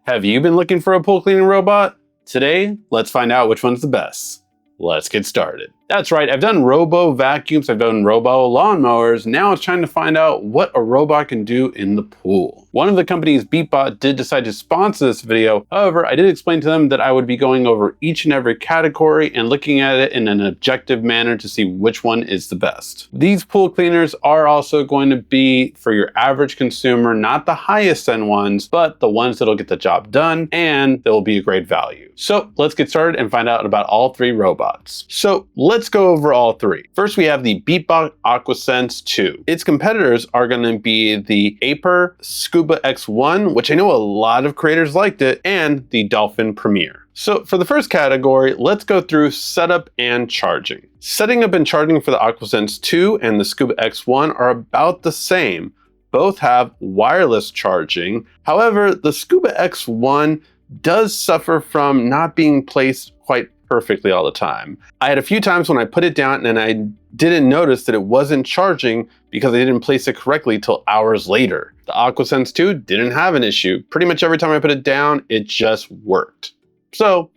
Have you been looking for a pool cleaning robot? Today, let's find out which one's the best. Let's get started. That's right, I've done robo vacuums, I've done robo lawnmowers. Now it's time to find out what a robot can do in the pool. One of the companies, BeatBot, did decide to sponsor this video. However, I did explain to them that I would be going over each and every category and looking at it in an objective manner to see which one is the best. These pool cleaners are also going to be for your average consumer, not the highest end ones, but the ones that'll get the job done and they'll be a great value. So let's get started and find out about all three robots. So let's go over all three. First, we have the BeatBot AquaSense 2. Its competitors are going to be the Aiper Scuba X1, which I know a lot of creators liked it, and the Dolphin Premier. So for the first category, let's go through setup and charging. Setting up and charging for the AquaSense 2 and the Scuba X1 are about the same. Both have wireless charging. However, the Scuba X1 does suffer from not being placed quite perfectly all the time. I had a few times when I put it down and I didn't notice that it wasn't charging because I didn't place it correctly till hours later. The AquaSense 2 didn't have an issue. Pretty much every time I put it down, it just worked. So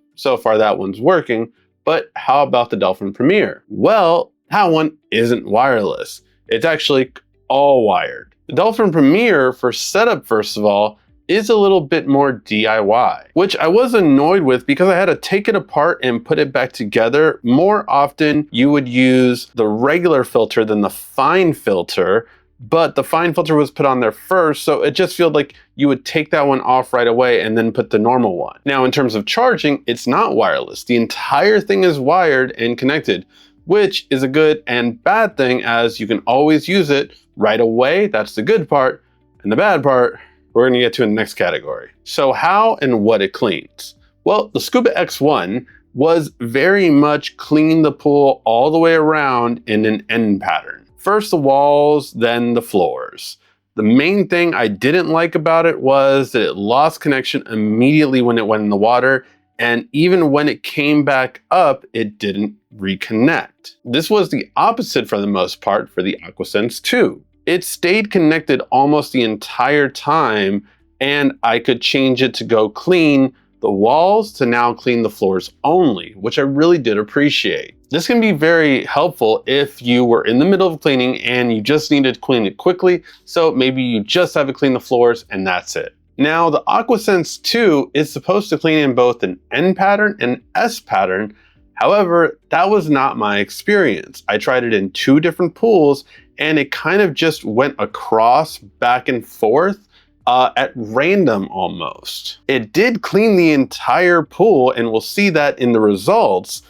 far that one's working, but how about the Dolphin Premier? Well, that one isn't wireless. It's actually all wired. The Dolphin Premier, for setup first of all, is a little bit more DIY, which I was annoyed with because I had to take it apart and put it back together. More often, you would use the regular filter than the fine filter, but the fine filter was put on there first, so it just feels like you would take that one off right away and then put the normal one. Now, in terms of charging, it's not wireless. The entire thing is wired and connected, which is a good and bad thing as you can always use it right away. That's the good part. And the bad part, we're gonna get to in the next category. So how and what it cleans? Well, the Scuba X1 was very much clean the pool all the way around in an N pattern. First the walls, then the floors. The main thing I didn't like about it was that it lost connection immediately when it went in the water, and even when it came back up, it didn't reconnect. This was the opposite for the most part for the AquaSense 2. It stayed connected almost the entire time, and I could change it to go clean the walls to now clean the floors only, which I really did appreciate. This can be very helpful if you were in the middle of cleaning and you just needed to clean it quickly, so maybe you just have to clean the floors and that's it. Now, the AquaSense 2 is supposed to clean in both an N pattern and S pattern. However, that was not my experience. I tried it in two different pools and it kind of just went across back and forth at random almost. It did clean the entire pool and we'll see that in the results,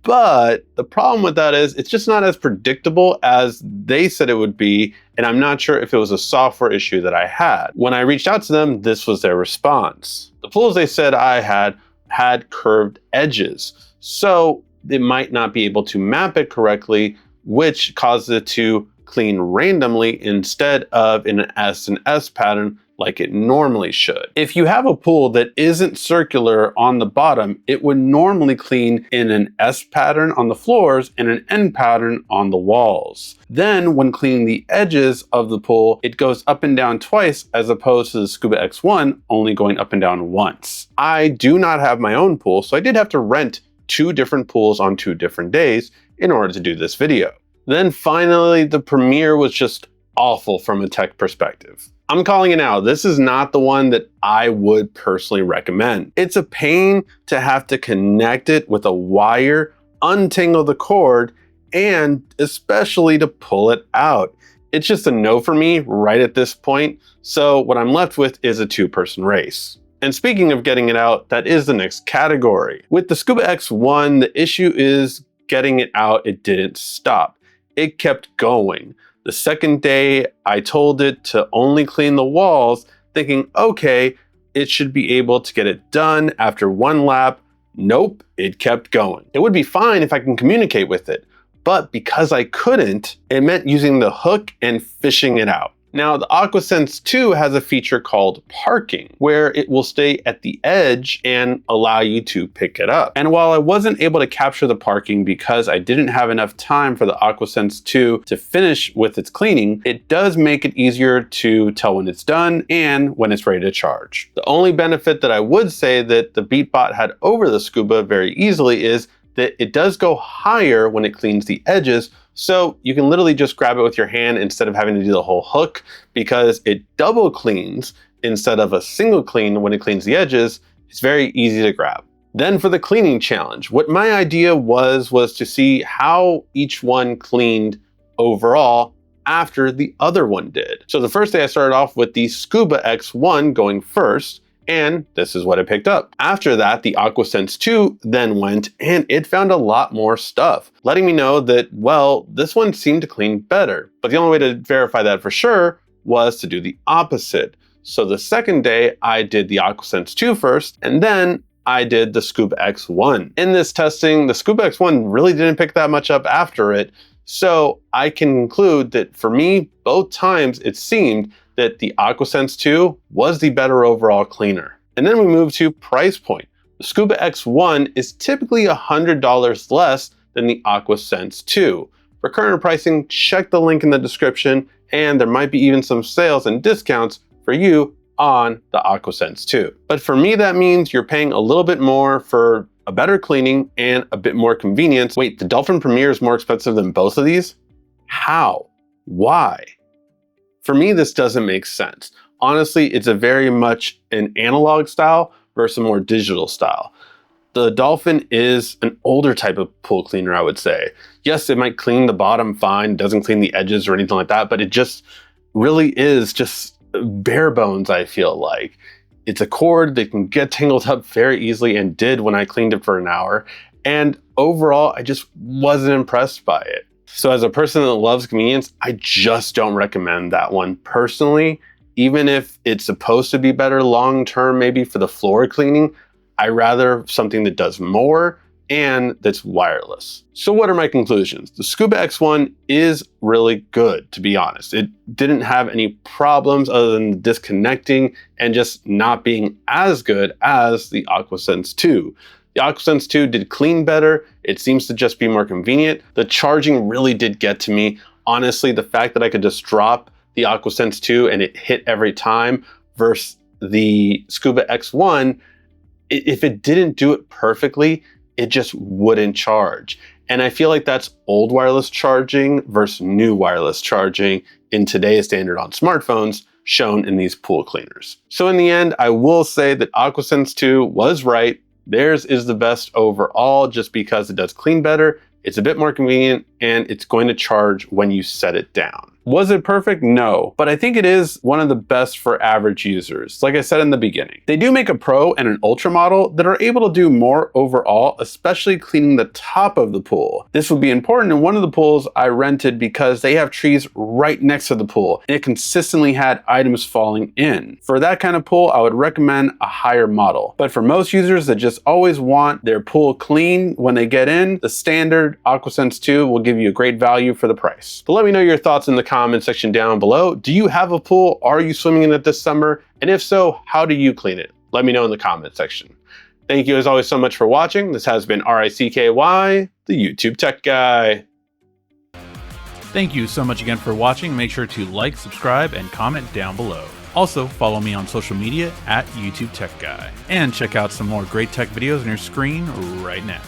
but the problem with that is it's just not as predictable as they said it would be, and I'm not sure if it was a software issue that I had. When I reached out to them, this was their response. The pools they said I had curved edges, so they might not be able to map it correctly, which causes it to clean randomly instead of in an S and S pattern like it normally should. If you have a pool that isn't circular on the bottom, it would normally clean in an S pattern on the floors and an N pattern on the walls. Then when cleaning the edges of the pool, it goes up and down twice as opposed to the Scuba X1 only going up and down once. I do not have my own pool, so I did have to rent two different pools on 2 different days in order to do this video. Then finally, the Premiere was just awful from a tech perspective. I'm calling it now. This is not the one that I would personally recommend. It's a pain to have to connect it with a wire, untangle the cord, and especially to pull it out. It's just a no for me right at this point. So what I'm left with is a 2-person race. And speaking of getting it out, that is the next category. With the Scuba X1, the issue is getting it out, it didn't stop. It kept going. The second day, I told it to only clean the walls, thinking, okay, it should be able to get it done after 1 lap. Nope, it kept going. It would be fine if I can communicate with it, but because I couldn't, it meant using the hook and fishing it out. Now, the AquaSense 2 has a feature called parking, where it will stay at the edge and allow you to pick it up. And while I wasn't able to capture the parking because I didn't have enough time for the AquaSense 2 to finish with its cleaning, it does make it easier to tell when it's done and when it's ready to charge. The only benefit that I would say that the BeatBot had over the Scuba very easily is that it does go higher when it cleans the edges, so you can literally just grab it with your hand instead of having to do the whole hook, because it double cleans instead of a single clean when it cleans the edges. It's very easy to grab. Then for the cleaning challenge, what my idea was to see how each one cleaned overall after the other one did. So the first day I started off with the Scuba X1 going first, and this is what it picked up. After that, the AquaSense 2 then went, and it found a lot more stuff, letting me know that, well, this one seemed to clean better. But the only way to verify that for sure was to do the opposite. So the second day, I did the AquaSense 2 first, and then I did the Scuba X1. In this testing, the Scuba X1 really didn't pick that much up after it, so I can conclude that for me, both times it seemed that the AquaSense 2 was the better overall cleaner. And then we move to price point. The Scuba X1 is typically $100 less than the AquaSense 2. For current pricing, check the link in the description, and there might be even some sales and discounts for you on the AquaSense 2. But for me, that means you're paying a little bit more for a better cleaning and a bit more convenience. Wait, the Dolphin Premier is more expensive than both of these? How? Why? For me, this doesn't make sense. Honestly, it's a very much an analog style versus a more digital style. The Dolphin is an older type of pool cleaner, I would say. Yes, it might clean the bottom fine, doesn't clean the edges or anything like that, but it just really is just bare bones, I feel like. It's a cord that can get tangled up very easily, and did when I cleaned it for an hour. And overall, I just wasn't impressed by it. So as a person that loves convenience, I just don't recommend that one personally. Even if it's supposed to be better long-term, maybe for the floor cleaning, I rather something that does more and that's wireless. So what are my conclusions? The Scuba X1 is really good, to be honest. It didn't have any problems other than disconnecting and just not being as good as the AquaSense 2. The AquaSense 2 did clean better. It seems to just be more convenient. The charging really did get to me. Honestly, the fact that I could just drop the AquaSense 2 and it hit every time versus the Scuba X1, if it didn't do it perfectly, it just wouldn't charge. And I feel like that's old wireless charging versus new wireless charging in today's standard on smartphones, shown in these pool cleaners. So in the end, I will say that AquaSense 2 was right. Theirs is the best overall just because it does clean better, it's a bit more convenient, and it's going to charge when you set it down. Was it perfect? No, but I think it is one of the best for average users. Like I said in the beginning, they do make a Pro and an Ultra model that are able to do more overall, especially cleaning the top of the pool. This would be important in one of the pools I rented because they have trees right next to the pool, and it consistently had items falling in. For that kind of pool, I would recommend a higher model. But for most users that just always want their pool clean when they get in, the standard AquaSense 2 will give you a great value for the price. But let me know your thoughts in the comment section down below. Do you have a pool? Are you swimming in it this summer? And if so, how do you clean it? Let me know in the comment section. Thank you as always so much for watching. This has been RICKY, the YouTube Tech Guy. Thank you so much again for watching. Make sure to like, subscribe, and comment down below. Also, follow me on social media at YouTube Tech Guy. And check out some more great tech videos on your screen right now.